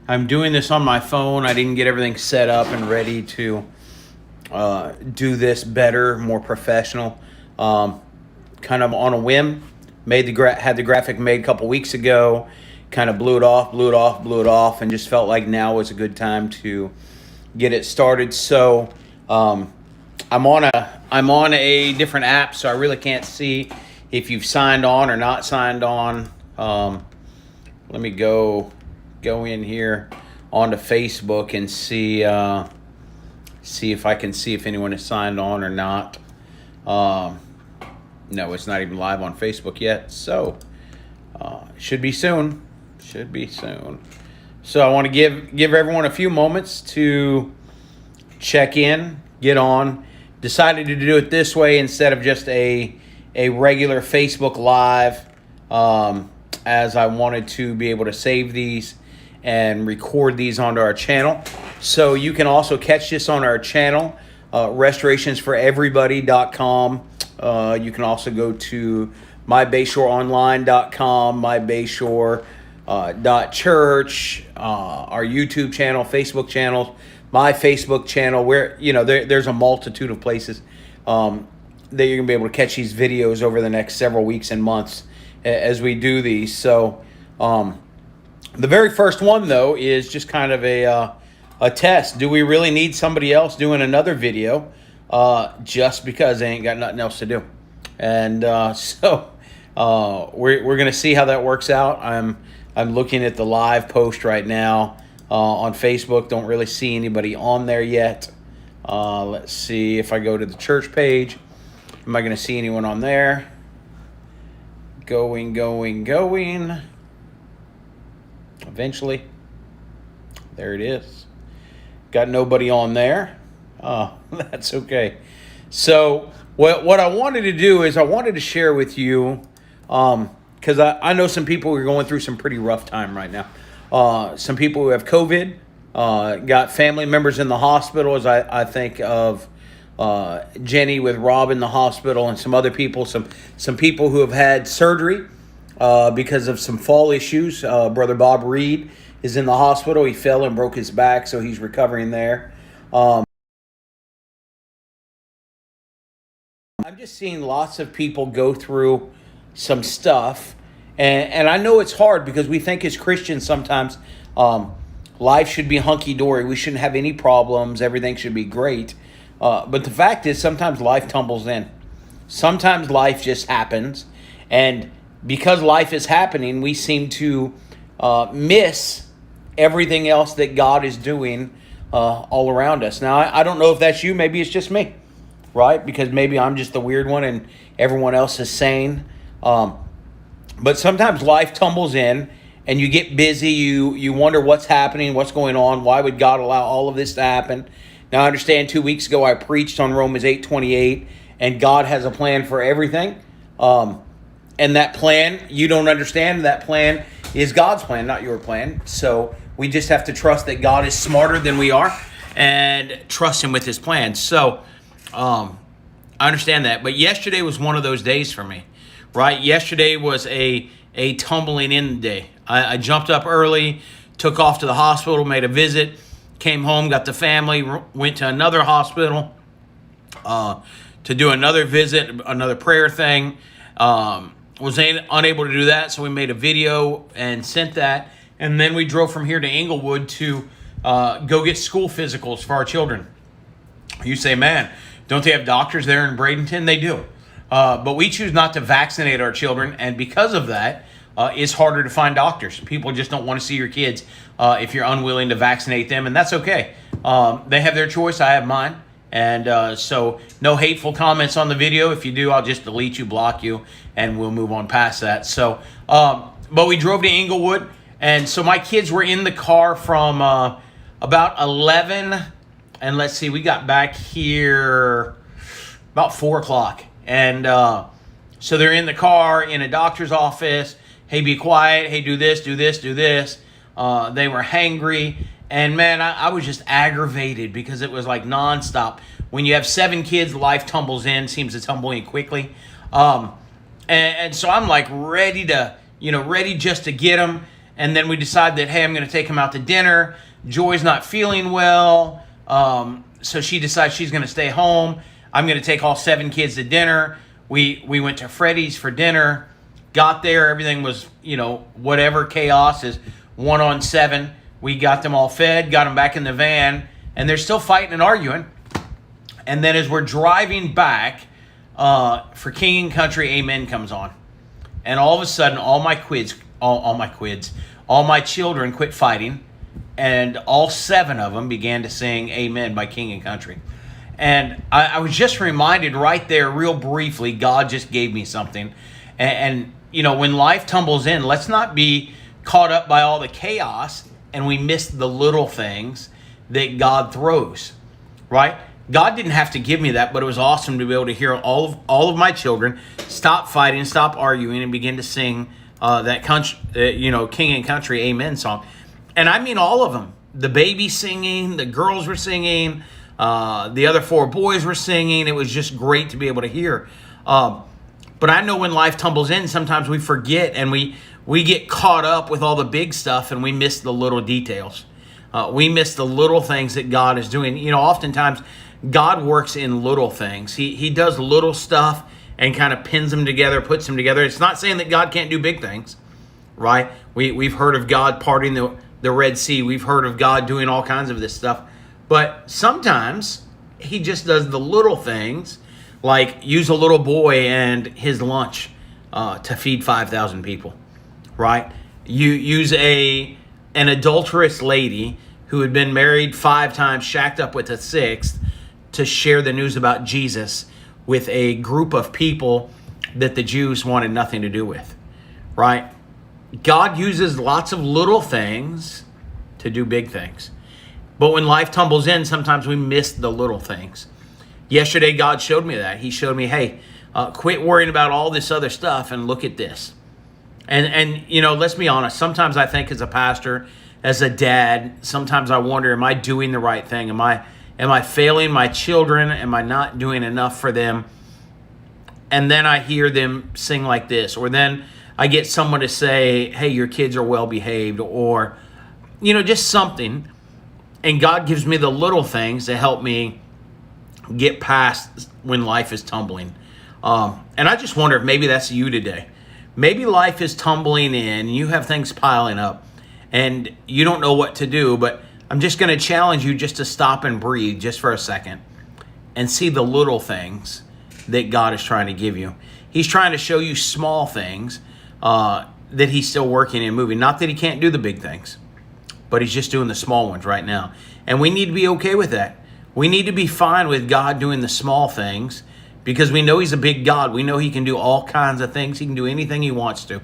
I'm doing this on my phone. I didn't get everything set up and ready to do this better, more professional. Kind of on a whim. Had the graphic made a couple weeks ago. Kind of blew it off, and just felt like now was a good time to get it started. So I'm on a different app, so I really can't see if you've signed on or not signed on. Let me go in here onto Facebook and see if I can see if anyone is signed on or not. No, it's not even live on Facebook yet, so should be soon. So I want to give everyone a few moments to check in, get on. Decided to do it this way instead of just a regular Facebook Live, as I wanted to be able to save these and record these onto our channel. So you can also catch this on our channel, restorationsforeverybody.com. You can also go to mybayshoreonline.com, mybayshore.church, our YouTube channel, Facebook channel, my Facebook channel, where there's a multitude of places that you're gonna be able to catch these videos over the next several weeks and months as we do these. So the very first one, though, is just kind of a test. Do we really need somebody else doing another video just because they ain't got nothing else to do? And so we're gonna see how that works out. I'm looking at the live post right now on Facebook. Don't really see anybody on there yet. Let's see if I go to the church page. Am I going to see anyone on there? Going. Eventually. There it is. Got nobody on there. That's okay. So what I wanted to do is I wanted to share with you, because I know some people are going through some pretty rough time right now. Some people who have COVID, got family members in the hospital, as I think of Jenny with Rob in the hospital, and some other people, some people who have had surgery because of some fall issues. Brother Bob Reed is in the hospital. He fell and broke his back, so he's recovering there. I'm just seeing lots of people go through some stuff. And I know it's hard because we think as Christians sometimes life should be hunky-dory. We shouldn't have any problems. Everything should be great. But the fact is sometimes life tumbles in. Sometimes life just happens. And because life is happening, we seem to miss everything else that God is doing all around us. Now, I don't know if that's you. Maybe it's just me, right? Because maybe I'm just the weird one and everyone else is sane. But sometimes life tumbles in and you get busy. You wonder what's happening, what's going on. Why would God allow all of this to happen? Now, I understand 2 weeks ago I preached on Romans 8:28, and God has a plan for everything. And that plan, you don't understand. That plan is God's plan, not your plan. So we just have to trust that God is smarter than we are and trust him with his plan. So I understand that. But yesterday was one of those days for me. Right? Yesterday was a tumbling in day. I jumped up early, took off to the hospital, made a visit, came home, got the family, went to another hospital to do another visit, another prayer thing. Was unable to do that, so we made a video and sent that. And then we drove from here to Inglewood to go get school physicals for our children. You say, man, don't they have doctors there in Bradenton? They do. But we choose not to vaccinate our children, and because of that, it's harder to find doctors. People just don't want to see your kids if you're unwilling to vaccinate them, and that's okay. They have their choice. I have mine. And so no hateful comments on the video. If you do, I'll just delete you, block you, and we'll move on past that. So, but we drove to Inglewood, and so my kids were in the car from about 11, and let's see, we got back here about 4 o'clock. And so they're in the car in a doctor's office. Hey, be quiet. Hey, do this, do this, do this. They were hangry. And, man, I was just aggravated because it was like nonstop. When you have 7 kids, life tumbles in, seems to tumble in quickly. And so I'm like ready just to get them. And then we decide that, hey, I'm going to take him out to dinner. Joy's not feeling well. So she decides she's going to stay home. I'm going to take all 7 kids to dinner. We went to Freddy's for dinner. Got there. Everything was, whatever chaos is 1 on 7. We got them all fed, got them back in the van, and they're still fighting and arguing. And then as we're driving back for King and Country, Amen comes on. And all of a sudden, all my children quit fighting, and all 7 of them began to sing Amen by King and Country. And I was just reminded right there, real briefly, God just gave me something. And when life tumbles in, let's not be caught up by all the chaos and we miss the little things that God throws, right? God didn't have to give me that, but it was awesome to be able to hear all of my children stop fighting, stop arguing, and begin to sing that country, King and Country Amen song. And I mean all of them. The baby singing, the girls were singing, the other 4 boys were singing. It was just great to be able to hear. But I know when life tumbles in, sometimes we forget and we get caught up with all the big stuff and we miss the little details. We miss the little things that God is doing. Oftentimes God works in little things. He does little stuff and kind of pins them together, puts them together. It's not saying that God can't do big things, right? We've heard of God parting the Red Sea. We've heard of God doing all kinds of this stuff. But sometimes he just does the little things, like use a little boy and his lunch to feed 5,000 people, right? You use an adulterous lady who had been married 5 times, shacked up with a 6th, to share the news about Jesus with a group of people that the Jews wanted nothing to do with, right? God uses lots of little things to do big things. But when life tumbles in, sometimes we miss the little things. Yesterday, God showed me that. He showed me, hey, quit worrying about all this other stuff and look at this. And let's be honest. Sometimes I think as a pastor, as a dad, sometimes I wonder, am I doing the right thing? Am I failing my children? Am I not doing enough for them? And then I hear them sing like this, or then I get someone to say, hey, your kids are well behaved, or, just something. And God gives me the little things to help me get past when life is tumbling. And I just wonder if maybe that's you today. Maybe life is tumbling in, you have things piling up, and you don't know what to do, but I'm just going to challenge you just to stop and breathe just for a second and see the little things that God is trying to give you. He's trying to show you small things that he's still working and moving. Not that he can't do the big things, but he's just doing the small ones right now. And we need to be okay with that. We need to be fine with God doing the small things because we know he's a big God. We know he can do all kinds of things. He can do anything he wants to.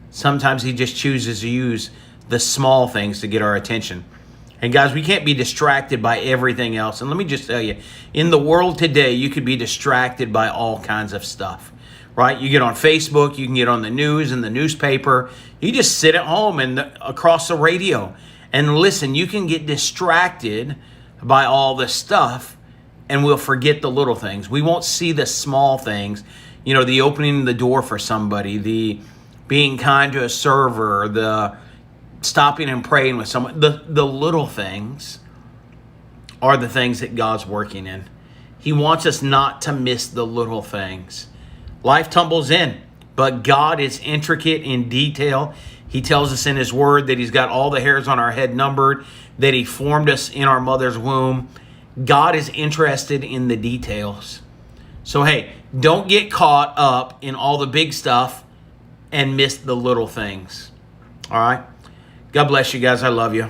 Sometimes he just chooses to use the small things to get our attention. And guys, we can't be distracted by everything else. And let me just tell you, in the world today, you could be distracted by all kinds of stuff, right? You get on Facebook, you can get on the news and the newspaper. You just sit at home and across the radio and listen. You can get distracted by all this stuff and we'll forget the little things. We won't see the small things, the opening the door for somebody, the being kind to a server, the stopping and praying with someone. The little things are the things that God's working in. He wants us not to miss the little things. Life tumbles in, but God is intricate in detail. He tells us in his word that he's got all the hairs on our head numbered, that he formed us in our mother's womb. God is interested in the details. So, hey, don't get caught up in all the big stuff and miss the little things. All right? God bless you guys. I love you.